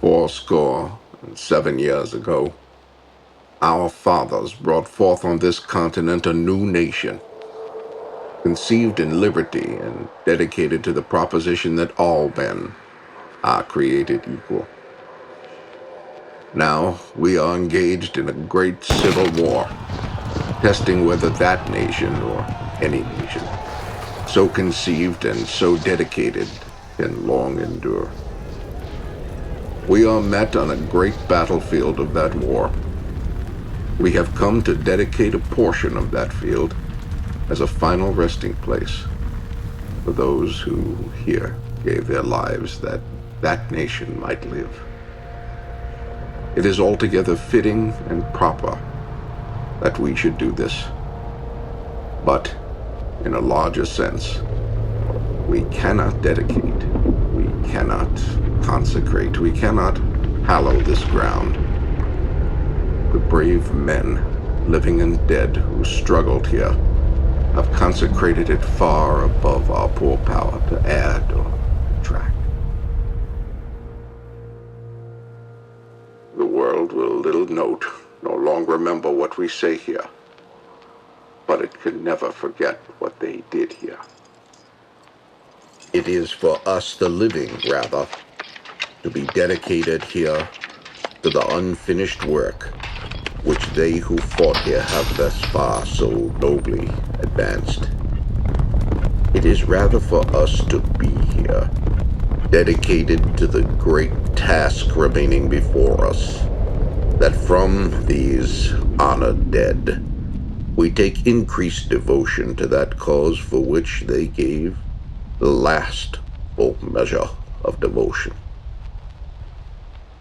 407 years ago, our fathers brought forth on this continent a new nation, conceived in liberty and dedicated to the proposition that all men are created equal. Now we are engaged in a great civil war, testing whether that nation, or any nation, so conceived and so dedicated, can long endure. We are met on a great battlefield of that war. We have come to dedicate a portion of that field as a final resting place for those who here gave their lives that that nation might live. It is altogether fitting and proper that we should do this. But in a larger sense, we cannot dedicate, we cannot consecrate, we cannot hallow this ground. The brave men, living and dead, who struggled here, have consecrated it far above our poor power to add or detract. The world will little note, nor long remember what we say here, but it can never forget what they did here. It is for us, the living, rather, to be dedicated here to the unfinished work which they who fought here have thus far so nobly advanced. It is rather for us to be here, dedicated to the great task remaining before us, that from these honored dead we take increased devotion to that cause for which they gave the last full measure of devotion.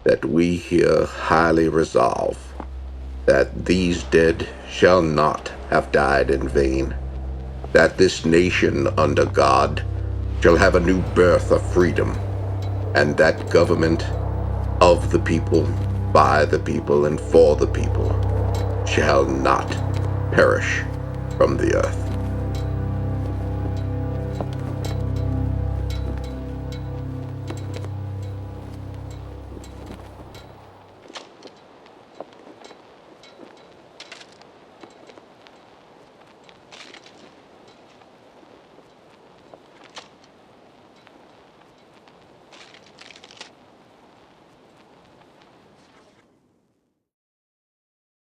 That we here highly resolve that these dead shall not have died in vain, that this nation under God shall have a new birth of freedom, and that government of the people, by the people, and for the people shall not perish from the earth.